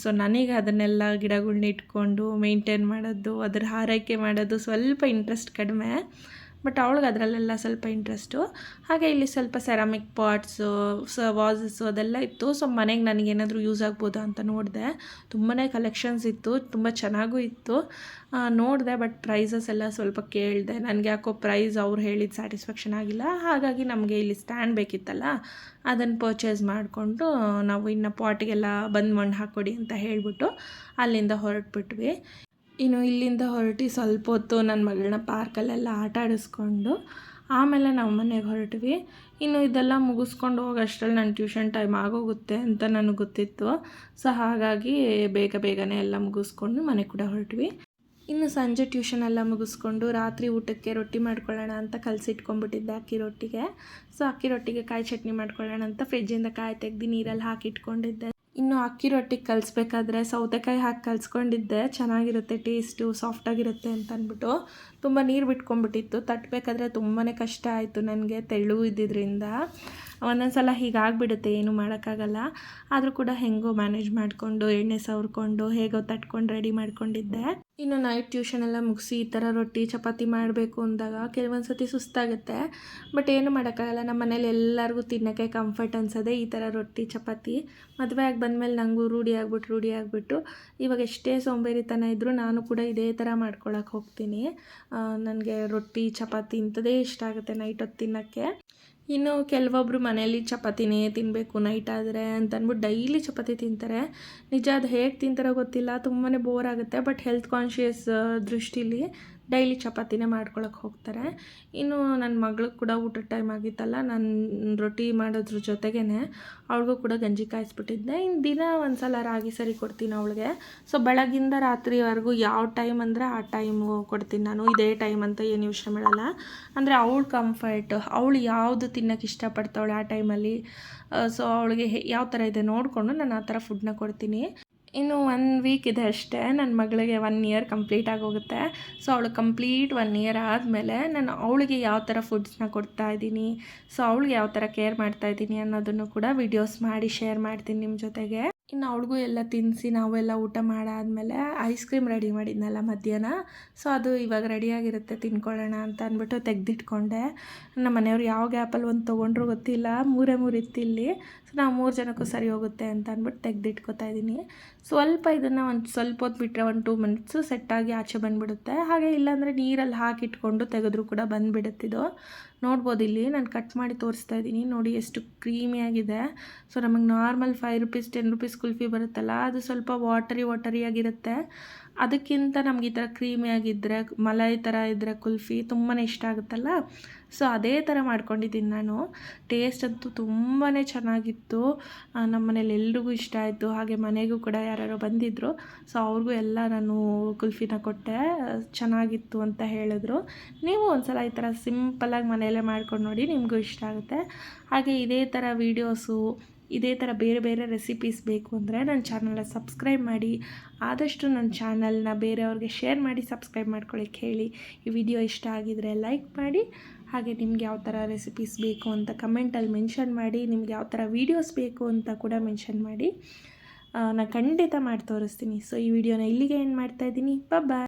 ಸೊ ನನಗೆ ಅದನ್ನೆಲ್ಲ ಗಿಡಗಳ್ನ ಇಟ್ಕೊಂಡು ಮೇಂಟೈನ್ ಮಾಡೋದು, ಅದರ ಆರೈಕೆ ಮಾಡೋದು ಸ್ವಲ್ಪ ಇಂಟ್ರೆಸ್ಟ್ ಕಡಿಮೆ. ಬಟ್ ಅವಳಿಗೆ ಅದರಲ್ಲೆಲ್ಲ ಸ್ವಲ್ಪ ಇಂಟ್ರೆಸ್ಟು. ಹಾಗೆ ಇಲ್ಲಿ ಸ್ವಲ್ಪ ಸೆರಾಮಿಕ್ ಪಾಟ್ಸು, ವಾಸಸ್ಸು ಅದೆಲ್ಲ ಇತ್ತು. ಸೊ ಮನೆಗೆ ನನಗೇನಾದರೂ ಯೂಸ್ ಆಗ್ಬೋದಾ ಅಂತ ನೋಡಿದೆ. ತುಂಬಾ ಕಲೆಕ್ಷನ್ಸ್ ಇತ್ತು, ತುಂಬ ಚೆನ್ನಾಗೂ ಇತ್ತು. ನೋಡಿದೆ, ಬಟ್ ಪ್ರೈಸಸ್ ಎಲ್ಲ ಸ್ವಲ್ಪ ಕೇಳಿದೆ. ನನಗೆ ಯಾಕೋ ಪ್ರೈಸ್ ಅವ್ರು ಹೇಳಿದ್ದು ಸ್ಯಾಟಿಸ್ಫ್ಯಾಕ್ಷನ್ ಆಗಿಲ್ಲ. ಹಾಗಾಗಿ ನಮಗೆ ಇಲ್ಲಿ ಸ್ಟ್ಯಾಂಡ್ ಬೇಕಿತ್ತಲ್ಲ, ಅದನ್ನು ಪರ್ಚೇಸ್ ಮಾಡಿಕೊಂಡು ನಾವು ಇನ್ನು ಪಾಟಿಗೆಲ್ಲ ಬಂದು ಮಣ್ಣು ಹಾಕ್ಕೊಡಿ ಅಂತ ಹೇಳಿಬಿಟ್ಟು ಅಲ್ಲಿಂದ ಹೊರಟ್ಬಿಟ್ವಿ. ಇನ್ನು ಇಲ್ಲಿಂದ ಹೊರಟು ಸ್ವಲ್ಪ ಹೊತ್ತು ನನ್ನ ಮಗಳನ್ನ ಪಾರ್ಕಲ್ಲೆಲ್ಲ ಆಟ ಆಡಿಸ್ಕೊಂಡು ಆಮೇಲೆ ನಾವು ಮನೆಗೆ ಹೊರಟ್ವಿ. ಇನ್ನು ಇದೆಲ್ಲ ಮುಗಿಸ್ಕೊಂಡು ಹೋಗೋಷ್ಟರಲ್ಲಿ ನನ್ನ ಟ್ಯೂಷನ್ ಟೈಮ್ ಆಗೋಗುತ್ತೆ ಅಂತ ನನಗೆ ಗೊತ್ತಿತ್ತು. ಸೊ ಹಾಗಾಗಿ ಬೇಗನೆ ಎಲ್ಲ ಮುಗಿಸ್ಕೊಂಡು ಮನೆಗೆ ಕೂಡ ಹೊರಟ್ವಿ. ಇನ್ನು ಸಂಜೆ ಟ್ಯೂಷನ್ ಎಲ್ಲ ಮುಗಿಸ್ಕೊಂಡು ರಾತ್ರಿ ಊಟಕ್ಕೆ ರೊಟ್ಟಿ ಮಾಡ್ಕೊಳ್ಳೋಣ ಅಂತ ಕಲಸಿಟ್ಕೊಂಡ್ಬಿಟ್ಟಿದ್ದೆ ಅಕ್ಕಿ ರೊಟ್ಟಿಗೆ. ಸೊ ಅಕ್ಕಿ ರೊಟ್ಟಿಗೆ ಕಾಯಿ ಚಟ್ನಿ ಮಾಡ್ಕೊಳ್ಳೋಣ ಅಂತ ಫ್ರಿಜ್ಜಿಂದ ಕಾಯಿ ತೆಗೆದು ನೀರಲ್ಲಿ ಹಾಕಿಟ್ಕೊಂಡಿದ್ದೆ. ಇನ್ನು ಅಕ್ಕಿ ರೊಟ್ಟಿಗೆ ಕಲಿಸ್ಬೇಕಾದ್ರೆ ಸೌತೆಕಾಯಿ ಹಾಕಿ ಕಲಿಸ್ಕೊಂಡಿದ್ದೆ, ಚೆನ್ನಾಗಿರುತ್ತೆ, ಟೇಸ್ಟು ಸಾಫ್ಟಾಗಿರುತ್ತೆ ಅಂತ ಅಂದ್ಬಿಟ್ಟು. ತುಂಬ ನೀರು ಬಿಟ್ಕೊಂಡ್ಬಿಟ್ಟಿತ್ತು, ತಟ್ಟಬೇಕಾದ್ರೆ ತುಂಬಾ ಕಷ್ಟ ಆಯಿತು ನನಗೆ, ತೆಳು ಇದ್ದಿದ್ದರಿಂದ. ಒಂದೊಂದು ಸಲ ಹೀಗಾಗಿಬಿಡುತ್ತೆ, ಏನೂ ಮಾಡೋಕ್ಕಾಗಲ್ಲ. ಆದರೂ ಕೂಡ ಹೆಂಗೋ ಮ್ಯಾನೇಜ್ ಮಾಡಿಕೊಂಡು ಎಣ್ಣೆ ಸವರ್ಕೊಂಡು ಹೇಗೋ ತಟ್ಕೊಂಡು ರೆಡಿ ಮಾಡ್ಕೊಂಡಿದ್ದೆ. ಇನ್ನು ನೈಟ್ ಟ್ಯೂಷನ್ ಎಲ್ಲ ಮುಗಿಸಿ ಈ ಥರ ರೊಟ್ಟಿ ಚಪಾತಿ ಮಾಡಬೇಕು ಅಂದಾಗ ಕೆಲವೊಂದು ಸತಿ ಸುಸ್ತಾಗುತ್ತೆ. ಬಟ್ ಏನು ಮಾಡೋಕ್ಕಾಗಲ್ಲ, ನಮ್ಮ ಮನೇಲಿ ಎಲ್ಲರಿಗೂ ತಿನ್ನೋಕ್ಕೆ ಕಂಫರ್ಟ್ ಅನ್ಸೋದೆ ಈ ಥರ ರೊಟ್ಟಿ ಚಪಾತಿ. ಮದುವೆ ಆಗಿ ಬಂದಮೇಲೆ ನನಗೂ ರೂಢಿ ಆಗಿಬಿಟ್ಟು ಇವಾಗ ಎಷ್ಟೇ ಸೋಂಬೇರಿತನ ಇದ್ದರೂ ನಾನು ಕೂಡ ಇದೇ ಥರ ಮಾಡ್ಕೊಳಕ್ಕೆ ಹೋಗ್ತೀನಿ. ನನಗೆ ರೊಟ್ಟಿ ಚಪಾತಿ ಇಂಥದ್ದೇ ಇಷ್ಟ ಆಗುತ್ತೆ ನೈಟ್ ಹೊತ್ತು ತಿನ್ನೋಕ್ಕೆ. ಇನ್ನು ಕೆಲವೊಬ್ಬರು ಮನೇಲಿ ಚಪಾತಿನೇ ತಿನ್ನಬೇಕು ನೈಟ್ ಆದರೆ ಅಂತಂದ್ಬಿಟ್ಟು ಡೈಲಿ ಚಪಾತಿ ತಿಂತಾರೆ. ನಿಜ ಅದು ಹೇಗೆ ತಿಂತಾರೋ ಗೊತ್ತಿಲ್ಲ, ತುಂಬಾ ಬೋರ್ ಆಗುತ್ತೆ. ಬಟ್ ಹೆಲ್ತ್ ಕಾನ್ಷಿಯಸ್ ದೃಷ್ಟಿಲಿ ಡೈಲಿ ಚಪಾತಿನೇ ಮಾಡ್ಕೊಳಕ್ಕೆ ಹೋಗ್ತಾರೆ. ಇನ್ನು ನನ್ನ ಮಗಳಿಗೆ ಕೂಡ ಊಟದ ಟೈಮ್ ಆಗಿತ್ತಲ್ಲ, ನಾನು ರೊಟ್ಟಿ ಮಾಡೋದ್ರ ಜೊತೆಗೇ ಅವಳಿಗೂ ಕೂಡ ಗಂಜಿ ಕಾಯಿಸ್ಬಿಟ್ಟಿದ್ದೆ. ಇನ್ನು ದಿನ ಒಂದು ಸಲ ರಾಗಿ ಸರಿ ಕೊಡ್ತೀನಿ ಅವಳಿಗೆ. ಸೊ ಬೆಳಗಿಂದ ರಾತ್ರಿವರೆಗೂ ಯಾವ ಟೈಮ್ ಅಂದರೆ ಆ ಟೈಮು ಕೊಡ್ತೀನಿ ನಾನು. ಇದೇ ಟೈಮ್ ಅಂತ ಏನು ಯೋಚನೆ ಮಾಡಲ್ಲ. ಅಂದರೆ ಅವಳು ಕಂಫರ್ಟ್, ಅವಳು ಯಾವುದು ತಿನ್ನೋಕ್ಕೆ ಇಷ್ಟಪಡ್ತಾವಳೆ ಆ ಟೈಮಲ್ಲಿ. ಸೊ ಅವಳಿಗೆ ಯಾವ ಥರ ಇದೆ ನೋಡಿಕೊಂಡು ನಾನು ಆ ಥರ ಫುಡ್ನ ಕೊಡ್ತೀನಿ. ಇನ್ನು 1 ವೀಕ್ ಇದೆ ಅಷ್ಟೇ, ನನ್ನ ಮಗಳಿಗೆ 1 ಇಯರ್ ಕಂಪ್ಲೀಟ್ ಆಗೋಗುತ್ತೆ. ಸೊ ಅವಳು ಕಂಪ್ಲೀಟ್ 1 ಇಯರ್ ಆದಮೇಲೆ ನಾನು ಅವಳಿಗೆ ಯಾವ ಥರ ಫುಡ್ಸ್ನ ಕೊಡ್ತಾಯಿದ್ದೀನಿ, ಸೊ ಅವಳಿಗೆ ಯಾವ ಥರ ಕೇರ್ ಮಾಡ್ತಾಯಿದ್ದೀನಿ ಅನ್ನೋದನ್ನು ಕೂಡ ವಿಡಿಯೋಸ್ ಮಾಡಿ ಶೇರ್ ಮಾಡ್ತೀನಿ ನಿಮ್ಮ ಜೊತೆಗೆ. ಇನ್ನು ಅವಳಿಗೂ ಎಲ್ಲ ತಿನ್ನಿಸಿ ನಾವೆಲ್ಲ ಊಟ ಮಾಡಾದಮೇಲೆ ಐಸ್ ಕ್ರೀಮ್ ರೆಡಿ ಮಾಡಿದ್ನಲ್ಲ ಮಧ್ಯಾಹ್ನ, ಸೊ ಅದು ಇವಾಗ ರೆಡಿಯಾಗಿರುತ್ತೆ ತಿನ್ಕೊಳ್ಳೋಣ ಅಂತ ಅಂದ್ಬಿಟ್ಟು ತೆಗೆದಿಟ್ಕೊಂಡೆ. ನಮ್ಮ ಮನೆಯವ್ರು ಯಾವ ಗ್ಯಾಪಲ್ಲಿ ಒಂದು ತೊಗೊಂಡ್ರು ಗೊತ್ತಿಲ್ಲ, 3 ಇತ್ತು ಇಲ್ಲಿ. ಸೊ ನಾವು 3 ಜನಕ್ಕೂ ಸರಿ ಹೋಗುತ್ತೆ ಅಂತ ಅಂದ್ಬಿಟ್ಟು ತೆಗೆದಿಟ್ಕೊತಾ ಇದ್ದೀನಿ. ಸ್ವಲ್ಪ ಇದನ್ನು ಸ್ವಲ್ಪ ಹೊತ್ತು ಬಿಟ್ಟರೆ 1-2 ಮಿನಿಟ್ಸು ಸೆಟ್ಟಾಗಿ ಆಚೆ ಬಂದುಬಿಡುತ್ತೆ. ಹಾಗೆ ಇಲ್ಲಾಂದರೆ ನೀರಲ್ಲಿ ಹಾಕಿಟ್ಕೊಂಡು ತೆಗೆದ್ರೂ ಕೂಡ ಬಂದುಬಿಡುತ್ತಿದ್ದು. ನೋಡ್ಬೋದು ಇಲ್ಲಿ ನಾನು ಕಟ್ ಮಾಡಿ ತೋರಿಸ್ತಾ ಇದ್ದೀನಿ, ನೋಡಿ ಎಷ್ಟು ಕ್ರೀಮಿಯಾಗಿದೆ. ಸೊ ನಮಗೆ ನಾರ್ಮಲ್ 5 ರೂಪೀಸ್ 10 ರೂಪೀಸ್ ಕುಲ್ಫಿ ಬರುತ್ತಲ್ಲ, ಅದು ಸ್ವಲ್ಪ ವಾಟರಿಯಾಗಿರುತ್ತೆ. ಅದಕ್ಕಿಂತ ನಮ್ಗೆ ಈ ಥರ ಕ್ರೀಮಿಯಾಗಿದ್ದರೆ, ಮಲೈ ಥರ ಇದ್ದರೆ ಕುಲ್ಫಿ ತುಂಬಾ ಇಷ್ಟ ಆಗುತ್ತಲ್ಲ. ಸೊ ಅದೇ ಥರ ಮಾಡ್ಕೊಂಡಿದ್ದೀನಿ ನಾನು. ಟೇಸ್ಟ್ ಅಂತೂ ತುಂಬಾ ಚೆನ್ನಾಗಿತ್ತು. ನಮ್ಮ ಮನೇಲಿ ಎಲ್ರಿಗೂ ಇಷ್ಟ ಆಯಿತು. ಹಾಗೆ ಮನೆಗೂ ಕೂಡ ಯಾರು ಬಂದಿದ್ದರು, ಸೊ ಅವ್ರಿಗೂ ಎಲ್ಲ ನಾನು ಕುಲ್ಫಿನ ಕೊಟ್ಟೆ, ಚೆನ್ನಾಗಿತ್ತು ಅಂತ ಹೇಳಿದ್ರು. ನೀವು ಒಂದ್ಸಲ ಈ ಥರ ಸಿಂಪಲ್ಲಾಗಿ ಮನೆಯಲ್ಲೇ ಮಾಡ್ಕೊಂಡು ನೋಡಿ, ನಿಮಗೂ ಇಷ್ಟ ಆಗುತ್ತೆ. ಹಾಗೆ ಇದೇ ಥರ ವೀಡಿಯೋಸು, ಇದೇ ಥರ ಬೇರೆ ರೆಸಿಪೀಸ್ ಬೇಕು ಅಂದರೆ ನನ್ನ ಚಾನಲ್ನ ಸಬ್ಸ್ಕ್ರೈಬ್ ಮಾಡಿ. ಆದಷ್ಟು ನನ್ನ ಚಾನಲ್ನ ಬೇರೆಯವ್ರಿಗೆ ಶೇರ್ ಮಾಡಿ ಸಬ್ಸ್ಕ್ರೈಬ್ ಮಾಡ್ಕೊಳ್ಳಿಕ್ಕೆ ಹೇಳಿ. ಈ ವಿಡಿಯೋ ಇಷ್ಟ ಆಗಿದರೆ ಲೈಕ್ ಮಾಡಿ. ಹಾಗೆ ನಿಮ್ಗೆ ಯಾವ ಥರ ರೆಸಿಪೀಸ್ ಬೇಕು ಅಂತ ಕಮೆಂಟಲ್ಲಿ ಮೆನ್ಷನ್ ಮಾಡಿ. ನಿಮ್ಗೆ ಯಾವ ಥರ ವೀಡಿಯೋಸ್ ಬೇಕು ಅಂತ ಕೂಡ ಮೆನ್ಷನ್ ಮಾಡಿ. ನಾನು ಖಂಡಿತ ಮಾಡಿ ತೋರಿಸ್ತೀನಿ. ಸೊ ಈ ವಿಡಿಯೋನ ಇಲ್ಲಿಗೆ ಎಂಡ್ ಮಾಡ್ತಾಯಿದ್ದೀನಿ. ಬಾಯ್.